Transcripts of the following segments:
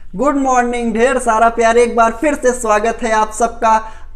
Good morning, ढेर सारा प्यार। एक बार फिर से स्वागत है आप सबका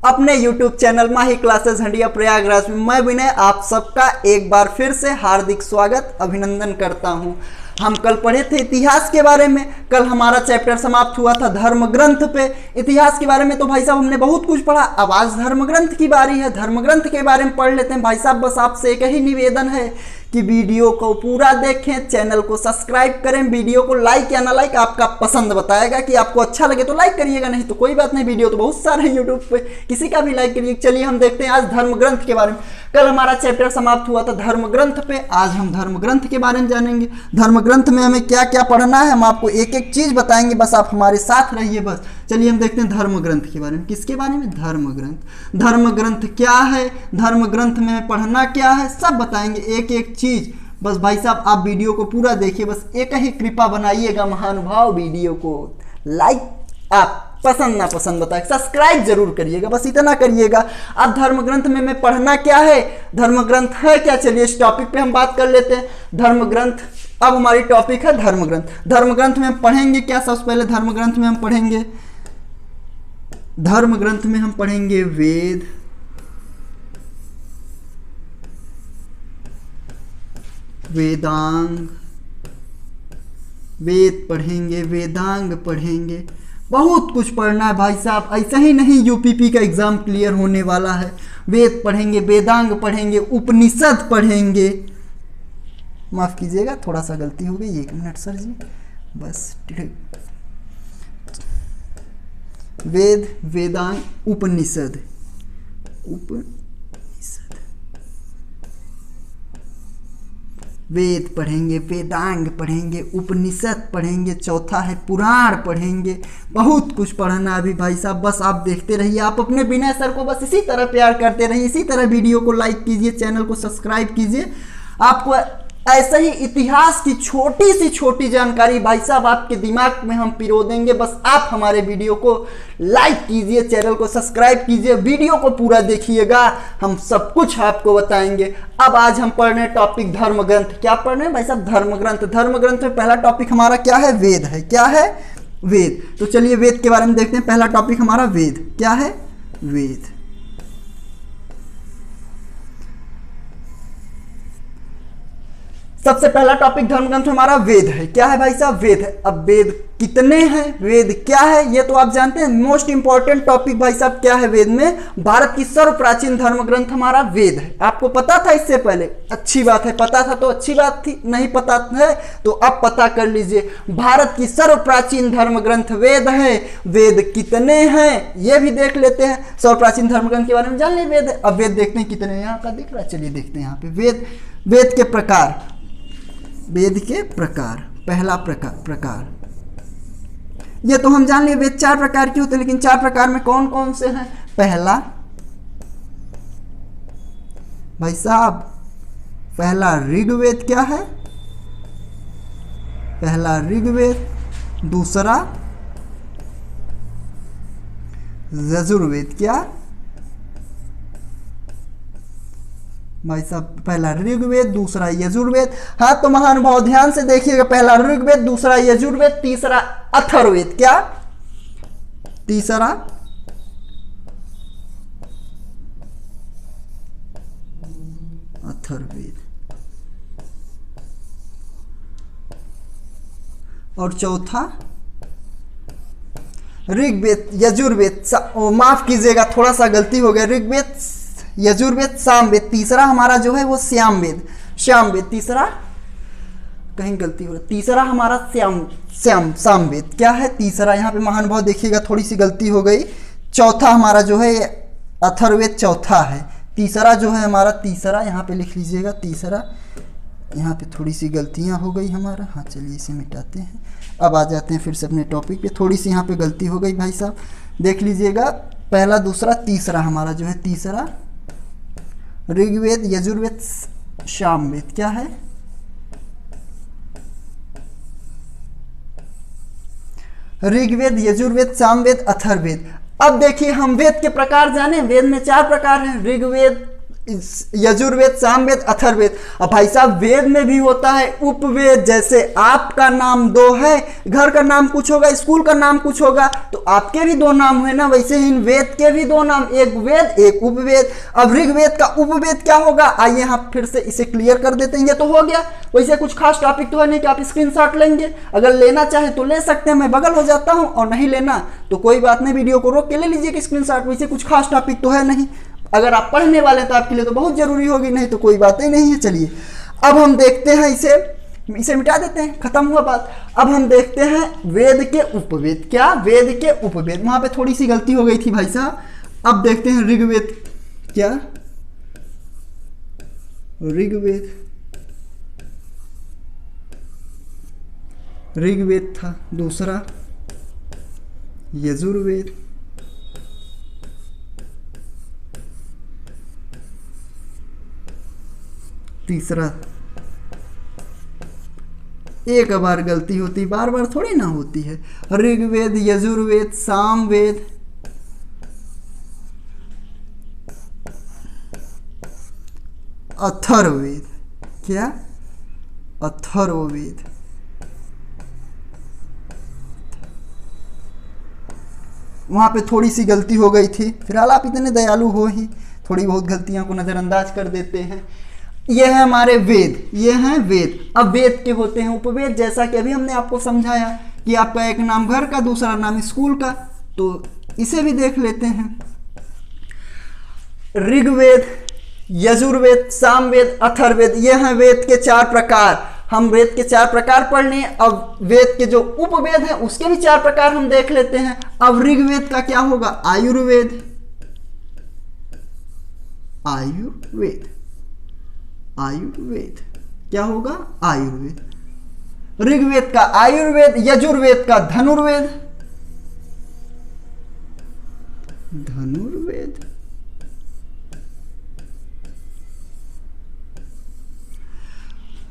अपने YouTube चैनल माही क्लासेस हंडिया प्रयागराज में। मैं विनय आप सबका एक बार फिर से हार्दिक स्वागत अभिनंदन करता हूं। हम कल पढ़े थे इतिहास के बारे में। कल हमारा चैप्टर समाप्त हुआ था धर्म ग्रंथ पे। इतिहास के बारे में तो भाई साहब हमने बहुत कुछ पढ़ा। अब आज धर्म ग्रंथ की बारी है। धर्म ग्रंथ के बारे में पढ़ लेते हैं भाई साहब। बस आपसे एक ही निवेदन है कि वीडियो को पूरा देखें, चैनल को सब्सक्राइब करें, वीडियो को लाइक या ना लाइक आपका पसंद बताएगा कि आपको अच्छा लगे तो लाइक करिएगा, नहीं तो कोई बात नहीं। वीडियो तो बहुत सारे हैं यूट्यूब पे, किसी का भी लाइक करिए। चलिए हम देखते हैं आज धर्म ग्रंथ के बारे में। कल हमारा चैप्टर समाप्त हुआ था धर्म ग्रंथ पे। आज हम धर्म ग्रंथ के बारे में जानेंगे। धर्म ग्रंथ में हमें क्या क्या पढ़ना है, हम आपको एक एक चीज बताएंगे। बस आप हमारे साथ रहिए। बस चलिए हम देखते हैं धर्म ग्रंथ के बारे में। किसके बारे में? धर्म ग्रंथ। धर्म ग्रंथ क्या है, धर्म ग्रंथ में पढ़ना क्या है, सब बताएंगे एक एक चीज। बस भाई साहब आप वीडियो को पूरा देखिए। बस एक ही कृपा बनाइएगा महानुभाव, वीडियो को लाइक आप पसंद ना पसंद बताए, सब्सक्राइब जरूर करिएगा, बस इतना करिएगा। अब धर्म ग्रंथ में पढ़ना क्या है, धर्म ग्रंथ है क्या, चलिए इस टॉपिक पे हम बात कर लेते हैं। धर्म ग्रंथ अब हमारी टॉपिक है धर्म ग्रंथ। धर्म ग्रंथ में हम पढ़ेंगे क्या? सबसे पहले धर्म ग्रंथ में हम पढ़ेंगे, धर्म ग्रंथ में हम पढ़ेंगे वेद, वेदांग, वेद पढ़ेंगे, वेदांग पढ़ेंगे। बहुत कुछ पढ़ना है भाई साहब, ऐसा ही नहीं यूपीपी का एग्जाम क्लियर होने वाला है। वेद पढ़ेंगे, वेदांग पढ़ेंगे, उपनिषद पढ़ेंगे। माफ कीजिएगा थोड़ा सा गलती हो गई, 1 मिनट सर जी। बस वेद, वेदांग, उपनिषद, वेद पढ़ेंगे, वेदांग पढ़ेंगे, उपनिषद पढ़ेंगे, चौथा है पुराण पढ़ेंगे। बहुत कुछ पढ़ना अभी भाई साहब, बस आप देखते रहिए। आप अपने विनय सर को बस इसी तरह प्यार करते रहिए, इसी तरह वीडियो को लाइक कीजिए, चैनल को सब्सक्राइब कीजिए। आपको ऐसे ही इतिहास की छोटी सी छोटी जानकारी भाई साहब आपके दिमाग में हम पिरो देंगे। बस आप हमारे वीडियो को लाइक कीजिए, चैनल को सब्सक्राइब कीजिए, वीडियो को पूरा देखिएगा, हम सब कुछ आपको बताएंगे। अब आज हम पढ़ रहे हैं टॉपिक धर्म ग्रंथ। क्या पढ़ रहे हैं भाई साहब? धर्म ग्रंथ। धर्म ग्रंथ में पहला टॉपिक हमारा क्या है? वेद है। क्या है? वेद। तो चलिए वेद के बारे में देखते हैं। पहला टॉपिक हमारा वेद। क्या है? वेद। सबसे पहला टॉपिक धर्म ग्रंथ हमारा वेद है। क्या है भाई साहब? वेद है। अब वेद कितने हैं, वेद क्या है, ये तो आप जानते हैं। मोस्ट इंपॉर्टेंट टॉपिक भाई साहब क्या है वेद में? भारत की सर्व प्राचीन धर्म ग्रंथ हमारा वेद है। आपको पता था इससे पहले? अच्छी बात है, पता था तो अच्छी बात थी। नहीं पता है तो अब पता कर लीजिए। भारत की सर्व प्राचीन धर्म ग्रंथ वेद है। वेद कितने हैं ये भी देख लेते हैं। सर्व प्राचीन धर्म ग्रंथ के बारे में जान ले वेद। अब वेद देखते हैं कितने, यहाँ का दिख रहा है, चलिए देखते हैं यहाँ पे वेद। वेद के प्रकार, वेद के प्रकार। पहला प्रकार ये तो हम जान लिए, वेद 4 प्रकार के होते हैं, लेकिन 4 प्रकार में कौन कौन से हैं? पहला भाई साहब, पहला ऋग्वेद। क्या है? पहला ऋग्वेद। दूसरा यजुर्वेद। क्या भाई साहब? पहला ऋग्वेद, दूसरा यजुर्वेद। हाँ तो महानुभाव ध्यान से देखिएगा, पहला ऋग्वेद, दूसरा यजुर्वेद, तीसरा अथर्ववेद। क्या? तीसरा अथर्ववेद। और चौथा ऋग्वेद, यजुर्वेद। माफ कीजिएगा थोड़ा सा गलती हो गया, ऋग्वेद, यजुर्वेद, सामवेद। तीसरा हमारा जो है वो श्यामवेद, श्यामवेद। तीसरा कहीं गलती हो रही, तीसरा हमारा सामवेद। क्या है? तीसरा। यहाँ पे महानुभाव देखिएगा थोड़ी सी गलती हो गई। चौथा हमारा जो है अथर्ववेद, चौथा है। तीसरा जो है हमारा, तीसरा यहाँ पे लिख लीजिएगा, तीसरा। यहाँ पे थोड़ी सी गलतियाँ हो गई हमारा। हाँ चलिए इसे मिटाते हैं। अब आ जाते हैं फिर से अपने टॉपिक पे। थोड़ी सी यहाँ पे गलती हो गई भाई साहब, देख लीजिएगा। पहला, दूसरा, तीसरा हमारा जो है, तीसरा ऋग्वेद, यजुर्वेद, सामवेद। क्या है? ऋग्वेद, यजुर्वेद, सामवेद, अथर्ववेद। अब देखिए हम वेद के प्रकार जाने। वेद में 4 प्रकार हैं, ऋग्वेद, यजुर्वेद, सामवेद, अथर्ववेद। अब भाई साहब वेद में भी होता है उपवेद, जैसे आपका नाम 2 है, घर का नाम कुछ होगा, स्कूल का नाम कुछ होगा, तो आपके भी 2 नाम हुए ना, वैसे ही इन वेद के भी 2 नाम, एक वेद एक उपवेद। अब ऋग्वेद का उपवेद क्या होगा, आइए हम फिर से इसे क्लियर कर देते हैं। ये तो हो गया, वैसे कुछ खास टॉपिक तो है नहीं कि आप स्क्रीनशॉट लेंगे, अगर लेना चाहे तो ले सकते हैं, मैं बगल हो जाता हूं, और नहीं लेना तो कोई बात नहीं, वीडियो को रोक के ले लीजिए कि स्क्रीनशॉट, वैसे कुछ खास टॉपिक तो है नहीं। अगर आप पढ़ने वाले तो आपके लिए तो बहुत जरूरी होगी, नहीं तो कोई बात ही नहीं है। चलिए अब हम देखते हैं, इसे मिटा देते हैं, खत्म हुआ बात। अब हम देखते हैं वेद के उपवेद। क्या, वेद के उपवेद, वहां पे थोड़ी सी गलती हो गई थी भाई साहब। अब देखते हैं ऋग्वेद। क्या, ऋग्वेद, ऋग्वेद था दूसरा, यजुर्वेद, तीसरा। एक बार गलती होती, बार बार थोड़ी ना होती है। ऋग्वेद, यजुर्वेद, सामवेद, अथर्ववेद। क्या, अथर्ववेद। वहां पे थोड़ी सी गलती हो गई थी, फिलहाल आप इतने दयालु हो ही थोड़ी बहुत गलतियों को नजरअंदाज कर देते हैं। ये है हमारे वेद, ये हैं वेद। अब वेद के होते हैं उपवेद, जैसा कि अभी हमने आपको समझाया कि आपका एक नाम घर का, दूसरा नाम स्कूल का, तो इसे भी देख लेते हैं। ऋग्वेद, यजुर्वेद, सामवेद, अथर्ववेद, ये हैं वेद के 4 प्रकार। हम वेद के 4 प्रकार पढ़ लिए। अब वेद के जो उपवेद हैं उसके भी 4 प्रकार हम देख लेते हैं। अब ऋग्वेद का क्या होगा, आयुर्वेद, आयुर्वेद, आयुर्वेद क्या होगा, आयुर्वेद। ऋग्वेद का आयुर्वेद, यजुर्वेद का धनुर्वेद, धनुर्वेद,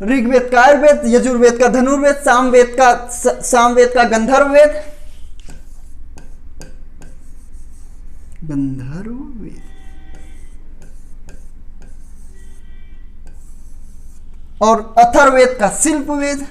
ऋग्वेद का आयुर्वेद, यजुर्वेद का धनुर्वेद, सामवेद का गंधर्ववेद, गंधर्ववेद, और अथर्ववेद का शिल्पवेद।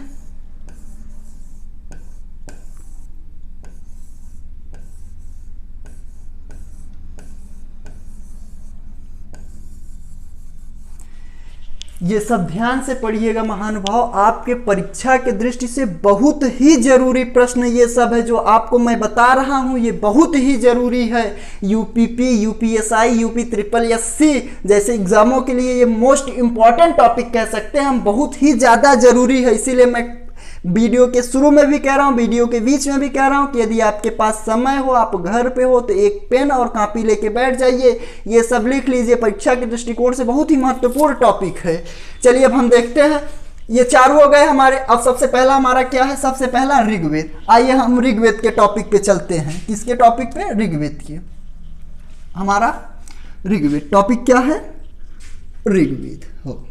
ये सब ध्यान से पढ़िएगा महानुभाव, आपके परीक्षा के दृष्टि से बहुत ही जरूरी प्रश्न ये सब है जो आपको मैं बता रहा हूँ, ये बहुत ही जरूरी है। UPP, UPSI, UP triple SC जैसे एग्जामों के लिए ये मोस्ट इंपॉर्टेंट टॉपिक कह सकते हैं हम, बहुत ही ज़्यादा जरूरी है। इसीलिए मैं वीडियो के शुरू में भी कह रहा हूँ, वीडियो के बीच में भी कह रहा हूँ कि यदि आपके पास समय हो, आप घर पे हो, तो एक पेन और कॉपी लेके बैठ जाइए, ये सब लिख लीजिए, परीक्षा के दृष्टिकोण से बहुत ही महत्वपूर्ण टॉपिक है। चलिए अब हम देखते हैं, ये 4 हो गए हमारे। अब सबसे पहला हमारा क्या है, सबसे पहला ऋग्वेद। आइए हम ऋग्वेद के टॉपिक पे चलते हैं। किसके टॉपिक पे, ऋग्वेद के। हमारा ऋग्वेद टॉपिक क्या है, ऋग्वेद हो।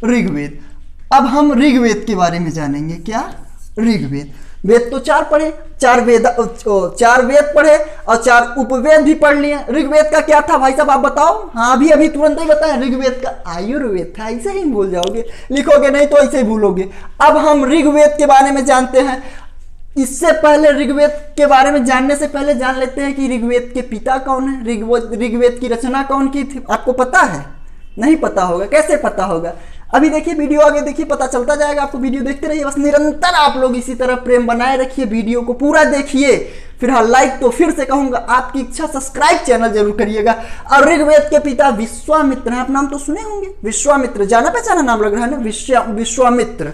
ऋग्वेद। अब हम ऋग्वेद के बारे में जानेंगे। क्या, ऋग्वेद। वेद तो 4 पढ़े, 4 वेद पढ़े और 4 उपवेद भी पढ़ लिए। ऋग्वेद का क्या था भाई साहब, आप बताओ। हाँ, अभी तुरंत ही बताएं, ऋग्वेद का आयुर्वेद था। ऐसे ही भूल जाओगे, लिखोगे नहीं तो ऐसे ही भूलोगे। अब हम ऋग्वेद के बारे में जानते हैं। इससे पहले ऋग्वेद के बारे में जानने से पहले जान लेते हैं कि ऋग्वेद के पिता कौन है, ऋग्वेद की रचना कौन की थी। आपको पता है? नहीं पता होगा, कैसे पता होगा? अभी देखिए, वीडियो आगे देखिए, पता चलता जाएगा आपको। वीडियो देखते रहिए, बस निरंतर आप लोग इसी तरह प्रेम बनाए रखिए, वीडियो को पूरा देखिए। फिलहाल लाइक तो फिर से कहूंगा, आपकी इच्छा सब्सक्राइब चैनल जरूर करिएगा। और ऋग्वेद के पिता विश्वामित्र हैं, आप नाम तो सुने होंगे, विश्वामित्र, जाना पहचाना नाम लग रहा है ना, विश्वामित्र।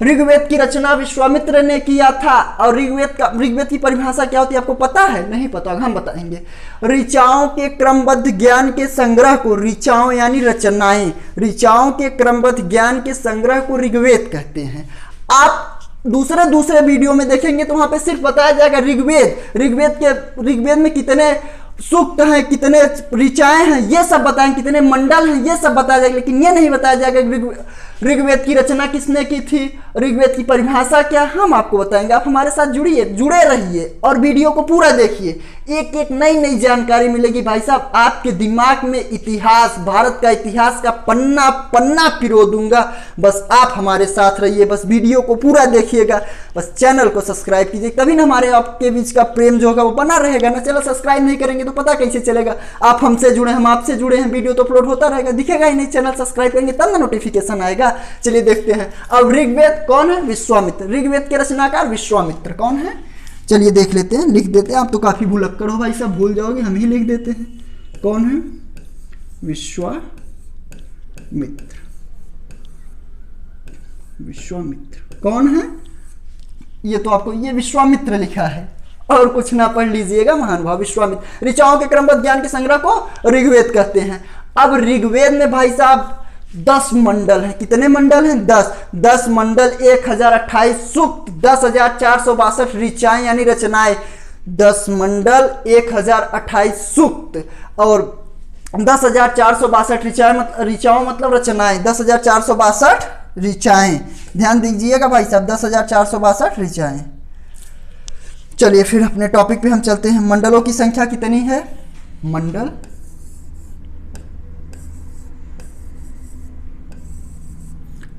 ऋग्वेद की रचना विश्वामित्र ने किया था। और ऋग्वेद की परिभाषा क्या होती है आपको पता है? नहीं पता, हम बताएंगे। ऋचाओं के क्रमबद्ध ज्ञान के संग्रह को, ऋचाओं यानी रचनाएं, ऋचाओं के क्रमबद्ध ज्ञान के संग्रह को ऋग्वेद कहते हैं। आप दूसरे वीडियो में देखेंगे तो वहां पे सिर्फ बताया जाएगा ऋग्वेद में कितने सूक्त हैं, कितने ऋचाएं हैं, ये सब बताएं, कितने मंडल हैं, ये सब बताया जाएगा, लेकिन ये नहीं बताया जाएगा ऋग्वेद की रचना किसने की थी, ऋग्वेद की परिभाषा क्या, हम आपको बताएंगे। आप हमारे साथ जुड़े रहिए और वीडियो को पूरा देखिए, एक एक नई नई जानकारी मिलेगी भाई साहब। आपके दिमाग में इतिहास, भारत का इतिहास का पन्ना पन्ना पिरो दूंगा। बस आप हमारे साथ रहिए, बस वीडियो को पूरा देखिएगा, बस चैनल को सब्सक्राइब कीजिए, तभी ना हमारे आपके बीच का प्रेम जो होगा वो बना रहेगा ना। चलो सब्सक्राइब नहीं करेंगे तो पता कैसे चलेगा आप हमसे जुड़े, हम आपसे जुड़े हैं। वीडियो तो अपलोड होता रहेगा, दिखेगा ही नहीं। चैनल सब्सक्राइब करेंगे तब ना नोटिफिकेशन आएगा। चलिए देखते हैं। अब ऋग्वेद कौन है, विश्वामित्र। ऋग्वेद के रचनाकार विश्वामित्र कौन है, चलिए देख लेते हैं, लिख देते हैं। आप तो काफी भुलक्कड़ हो भाई साहब, भूल जाओगे, हम ही लिख देते हैं। कौन है, विश्वामित्र। विश्वामित्र कौन है, ये तो आपको ये विश्वामित्र लिखा है और कुछ ना पढ़ लीजिएगा। महानुभाव विश्वामित्र। ऋचाओं के क्रमबद्ध ज्ञान के संग्रह को ऋग्वेद कहते हैं। अब ऋग्वेद में भाई साहब 10 मंडल हैं। कितने मंडल हैं, 10 मंडल, 1028 सूक्त, 10,462 ऋचाएं यानी रचनाएं। 10 मंडल, 1028 सूक्त और 10,462 ऋचाओं मतलब रचनाएं, 10,462 ऋचाएं। ध्यान दीजिएगा भाई साहब, 10,462 ऋचाएं। चलिए फिर अपने टॉपिक पे हम चलते हैं। मंडलों की संख्या कितनी है,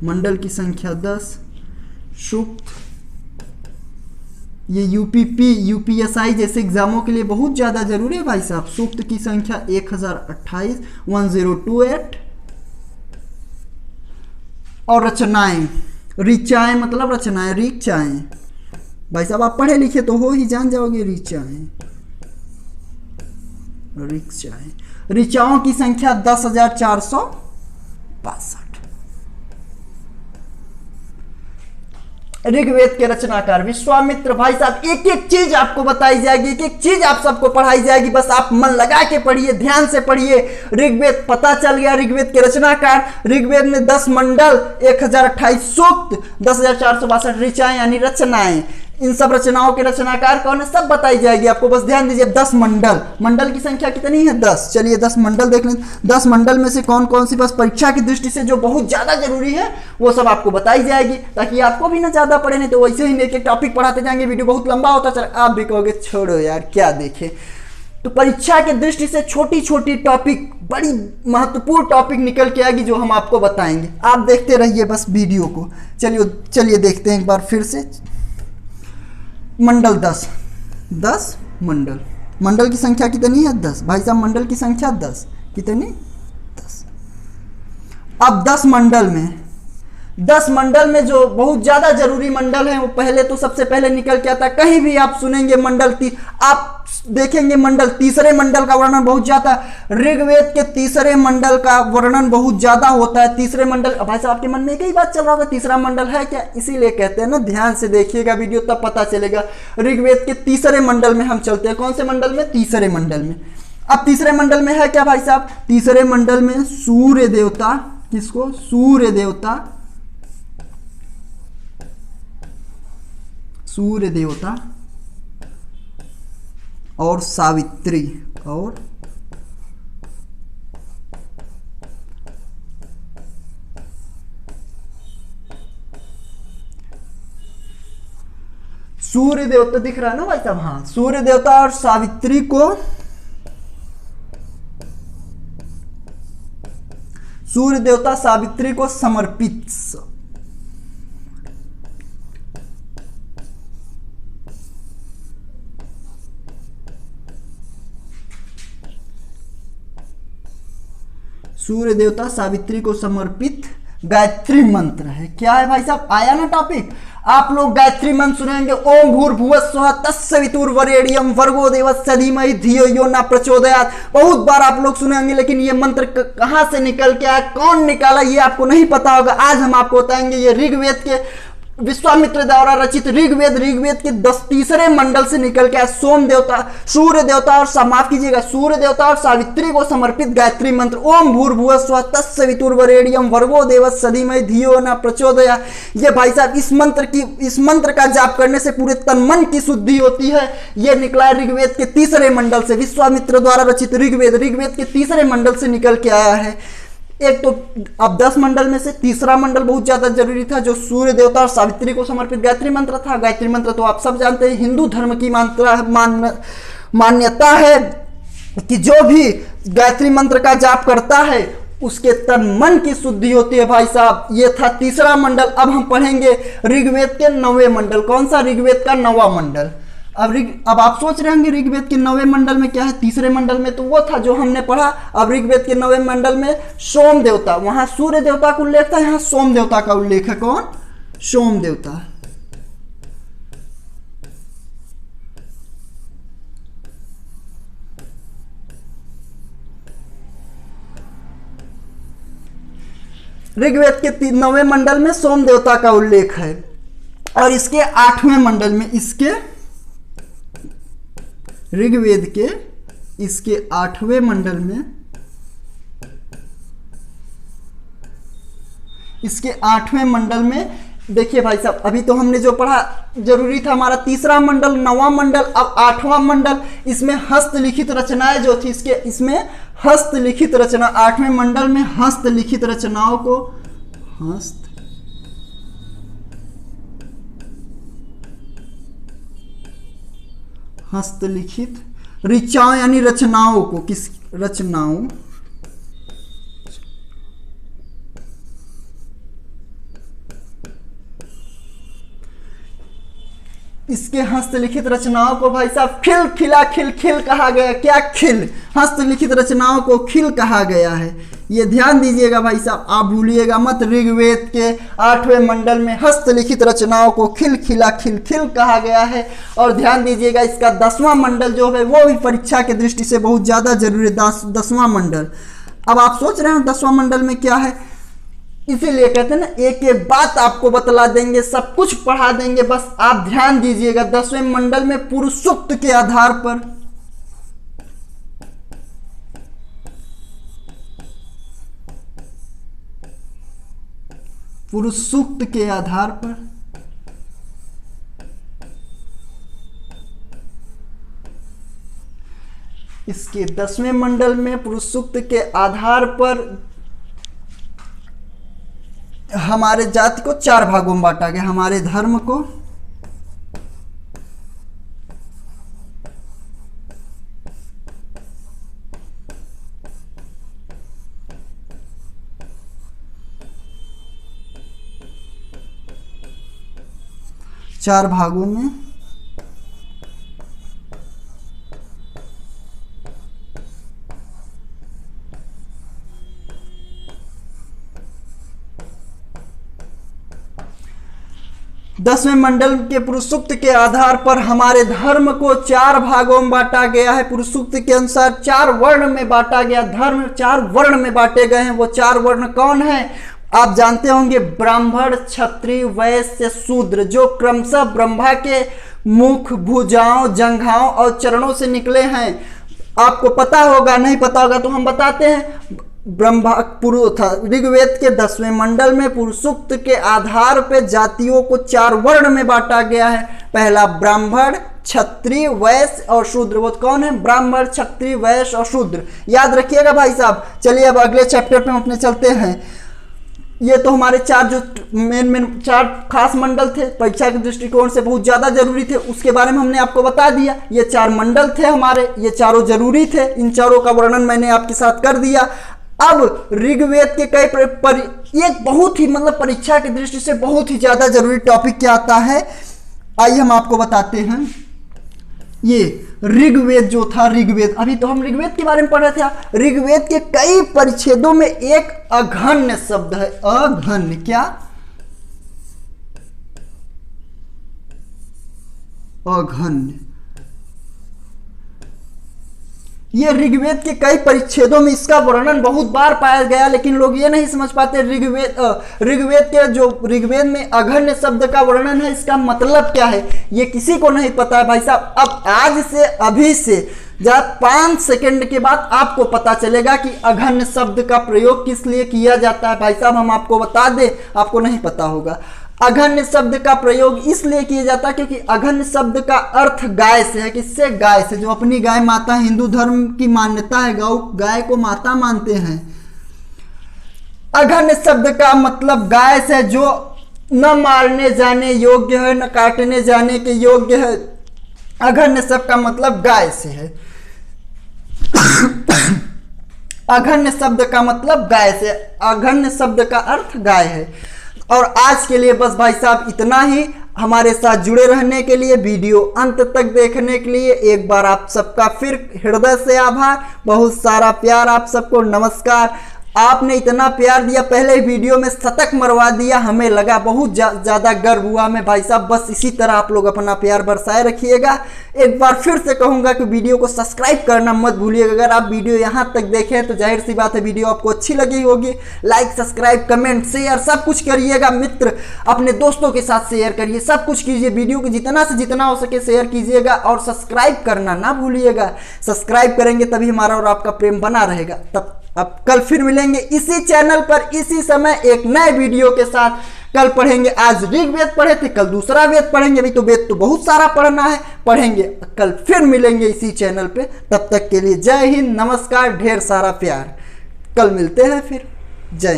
मंडल की संख्या 10, सूक्त, ये यूपीएसआई जैसे एग्जामों के लिए बहुत ज़्यादा जरूरी है भाई साहब। सूक्त की संख्या 1028, 1028 और रचनाएं, ऋचाएं मतलब रचनाएं, ऋचाएं भाई साहब आप पढ़े लिखे तो हो ही, जान जाओगे। ऋचाएं, ऋचाओं की संख्या 10,462। ऋग्वेद के रचनाकार विश्वामित्र। भाई साहब एक एक चीज आपको बताई जाएगी, एक एक चीज आप सबको पढ़ाई जाएगी, बस आप मन लगा के पढ़िए, ध्यान से पढ़िए। ऋग्वेद पता चल गया, ऋग्वेद के रचनाकार। ऋग्वेद में 10 मंडल, 1028 सूक्त, 10,462 ऋचाएं यानी रचनाएं। इन सब रचनाओं के रचनाकार कौन है सब बताई जाएगी आपको, बस ध्यान दीजिए। 10 मंडल की संख्या कितनी है, 10। चलिए 10 मंडल देख लें। 10 मंडल में से कौन कौन सी बस परीक्षा की दृष्टि से जो बहुत ज्यादा जरूरी है वो सब आपको बताई जाएगी, ताकि आपको भी ना ज्यादा पढ़े, नहीं तो वैसे ही एक एक टॉपिक पढ़ाते जाएंगे, वीडियो बहुत लंबा होता चला, आप भी कहोगे छोड़ो यार क्या देखे। तो परीक्षा की दृष्टि से छोटी छोटी टॉपिक, बड़ी महत्वपूर्ण टॉपिक निकल के आएगी जो हम आपको बताएंगे। आप देखते रहिए बस वीडियो को। चलिए देखते हैं एक बार फिर से। मंडल 10 मंडल की संख्या कितनी है, 10। भाई साहब मंडल की संख्या 10, कितनी, 10। अब 10 मंडल में जो बहुत ज्यादा जरूरी मंडल है वो पहले तो सबसे पहले निकल के आता है। कहीं भी आप सुनेंगे मंडल आप देखेंगे मंडल, तीसरे मंडल का वर्णन बहुत ज्यादा, ऋग्वेद के तीसरे मंडल का वर्णन बहुत ज्यादा होता है। तीसरे मंडल, भाई साहब आपके मन में एक ही बात चल रहा होगा, तीसरा मंडल है क्या, इसीलिए कहते हैं ना, ध्यान से देखिएगा वीडियो तब पता चलेगा। ऋग्वेद के तीसरे मंडल में हम चलते हैं। कौन से मंडल में, तीसरे मंडल में। अब तीसरे मंडल में है क्या भाई साहब, तीसरे मंडल में सूर्य देवता, किसको, सूर्य देवता और सावित्री सूर्य देवता दिख रहा है ना भाई साहब, हाँ, सूर्य देवता और सावित्री को, सूर्य देवता सावित्री को समर्पित। सूर्य देवता सावित्री को समर्पित गायत्री मंत्र है। क्या है भाई साहब, आया ना टॉपिक। आप लोग गायत्री मंत्र सुनेंगे, ओम भूर्भुवस्सुवः तत्सवितुर्वरेण्यं भर्गो देवस्य धीमहि धियो यो न प्रचोदयात्। बहुत बार आप लोग सुनेंगे, लेकिन ये मंत्र कहां से निकल के आया, कौन निकाला, ये आपको नहीं पता होगा। आज हम आपको बताएंगे। ये ऋग्वेद के विश्वामित्र द्वारा रचित ऋग्वेद के 10 मंडल से निकल के सोम देवता, सूर्य देवता और माफ कीजिएगा, सूर्य देवता और सावित्री को समर्पित गायत्री मंत्र, ओम भूर्भुवस्सुवः तत्सवितुर्वरेण्यं भर्गो देवस्य धीमहि धियो न प्रचोदयात्। ये भाई साहब इस मंत्र का जाप करने से पूरे तन मन की शुद्धि होती है। ये निकला ऋग्वेद के तीसरे मंडल से, विश्वामित्र द्वारा रचित ऋग्वेद के तीसरे मंडल से निकल के आया है। एक तो अब 10 मंडल में से तीसरा मंडल बहुत ज्यादा जरूरी था, जो सूर्य देवता और सावित्री को समर्पित गायत्री मंत्र था। गायत्री मंत्र तो आप सब जानते हैं, हिंदू धर्म की मान्यता है कि जो भी गायत्री मंत्र का जाप करता है उसके तन मन की शुद्धि होती है भाई साहब। ये था तीसरा मंडल। अब हम पढ़ेंगे ऋग्वेद के 9वें मंडल। कौन सा? ऋग्वेद का 9वां मंडल। अब आप सोच रहे होंगे ऋग्वेद के 9वें मंडल में क्या है? तीसरे मंडल में तो वो था जो हमने पढ़ा। अब ऋग्वेद के 9वें मंडल में सोम देवता, वहां सूर्य देवता का उल्लेख था, यहाँ सोम देवता का उल्लेख है। कौन? सोम देवता। ऋग्वेद के 9वें मंडल में सोम देवता का उल्लेख है। और इसके 8वें मंडल में, इसके ऋग्वेद के इसके 8वें मंडल में, इसके 8वें मंडल में देखिए भाई साहब, अभी तो हमने जो पढ़ा जरूरी था हमारा तीसरा मंडल, 9वां मंडल। अब 8वां मंडल, इसमें हस्तलिखित रचनाएं जो थी, इसमें हस्तलिखित रचना, 8वें मंडल में हस्तलिखित रचनाओं को हस्तलिखित ऋचाओं यानी रचनाओं को, किस रचनाओं, इसके हस्तलिखित रचनाओं को भाई साहब खिल खिला खिल खिल कहा गया। क्या? खिल। हस्तलिखित रचनाओं को खिल कहा गया है। ये ध्यान दीजिएगा भाई साहब, आप भूलिएगा मत। ऋग्वेद के 8वें मंडल में हस्तलिखित रचनाओं को खिल खिला खिल खिल कहा गया है। और ध्यान दीजिएगा इसका 10वां मंडल जो है वो भी परीक्षा की दृष्टि से बहुत ज्यादा जरूरी है। 10वां मंडल। अब आप सोच रहे हो 10वां मंडल में क्या है, इसीलिए कहते हैं ना, एक एक बात आपको बतला देंगे, सब कुछ पढ़ा देंगे, बस आप ध्यान दीजिएगा। 10वें मंडल में पुरुष सूक्त के आधार पर, पुरुष सूक्त के आधार पर इसके 10वें मंडल में पुरुष सूक्त के आधार पर हमारे जाति को 4 भागों में बांटा गया। हमारे धर्म को चार भागों में दसवें मंडल के पुरुष सूक्त के आधार पर हमारे धर्म को 4 भागों में बांटा गया है। पुरुष सूक्त के अनुसार 4 वर्ण में बांटा गया। धर्म 4 वर्ण में बांटे गए हैं। वो 4 वर्ण कौन है? आप जानते होंगे, ब्राह्मण, क्षत्रिय, वैश्य, शूद्र, जो क्रमशः ब्रह्मा के मुख, भुजाओं, जंघाओं और चरणों से निकले हैं। आपको पता होगा, नहीं पता होगा तो हम बताते हैं। ब्रह्मा था ऋग्वेद के 10वें मंडल में पुरुष सूक्त के आधार पर जातियों को 4 वर्ण में बांटा गया है। पहला ब्राह्मण, क्षत्रिय, वैश्य और शूद्र। वो कौन है? ब्राह्मण, क्षत्रिय, वैश्य और शूद्र। याद रखिएगा भाई साहब। चलिए अब अगले चैप्टर पे हम अपने चलते हैं। ये तो हमारे 4 जो मेन 4 खास मंडल थे, परीक्षा के दृष्टिकोण से बहुत ज्यादा जरूरी थे, उसके बारे में हमने आपको बता दिया। ये 4 मंडल थे हमारे, ये चारों जरूरी थे। इन चारों का वर्णन मैंने आपके साथ कर दिया। अब ऋग्वेद के एक बहुत ही परीक्षा की दृष्टि से बहुत ही ज्यादा जरूरी टॉपिक क्या आता है, आइए हम आपको बताते हैं। ये ऋग्वेद जो था, ऋग्वेद, अभी तो हम ऋग्वेद के बारे में पढ़ रहे थे। ऋग्वेद के कई परिच्छेदों में एक अघन्य शब्द है। अघन्य, क्या? अघन्य। ये ऋग्वेद के कई परिच्छेदों में इसका वर्णन बहुत बार पाया गया, लेकिन लोग ये नहीं समझ पाते ऋग्वेद के जो ऋग्वेद में अघन्य शब्द का वर्णन है, इसका मतलब क्या है, ये किसी को नहीं पता है भाई साहब। अब आज से, अभी से 5 सेकंड के बाद आपको पता चलेगा कि अघन्य शब्द का प्रयोग किस लिए किया जाता है। भाई साहब हम आपको बता दें, आपको नहीं पता होगा। अघन्य शब्द का प्रयोग इसलिए किया जाता है क्योंकि अघन्य शब्द का अर्थ गाय से है। किससे? गाय से। जो अपनी गाय माता, हिंदू धर्म की मान्यता है, गाय को माता मानते हैं। अघन्य शब्द का मतलब गाय से जो न मारने जाने योग्य है, न काटने जाने के योग्य है। अघन्य शब्द का मतलब गाय से है। अघन्य शब्द का मतलब गाय से, अघन्य शब्द का अर्थ गाय है। और आज के लिए बस भाई साहब इतना ही। हमारे साथ जुड़े रहने के लिए, वीडियो अंत तक देखने के लिए एक बार आप सबका फिर हृदय से आभार, बहुत सारा प्यार आप सबको। नमस्कार। आपने इतना प्यार दिया, पहले वीडियो में शतक मरवा दिया, हमें लगा बहुत ज़्यादा गर्व हुआ हमें भाई साहब। बस इसी तरह आप लोग अपना प्यार बरसाए रखिएगा। एक बार फिर से कहूँगा कि वीडियो को सब्सक्राइब करना मत भूलिएगा। अगर आप वीडियो यहाँ तक देखें तो जाहिर सी बात है वीडियो आपको अच्छी लगी होगी। लाइक, सब्सक्राइब, कमेंट, शेयर सब कुछ करिएगा। मित्र अपने दोस्तों के साथ शेयर करिए, सब कुछ कीजिए। वीडियो को जितना से जितना हो सके शेयर कीजिएगा और सब्सक्राइब करना ना भूलिएगा। सब्सक्राइब करेंगे तभी हमारा और आपका प्रेम बना रहेगा। तब अब कल फिर मिलेंगे इसी चैनल पर इसी समय एक नए वीडियो के साथ। कल पढ़ेंगे, आज ऋग्वेद पढ़े थे, कल दूसरा वेद पढ़ेंगे। अभी तो वेद तो बहुत सारा पढ़ना है, पढ़ेंगे। कल फिर मिलेंगे इसी चैनल पे। तब तक के लिए जय हिंद, नमस्कार, ढेर सारा प्यार। कल मिलते हैं फिर। जय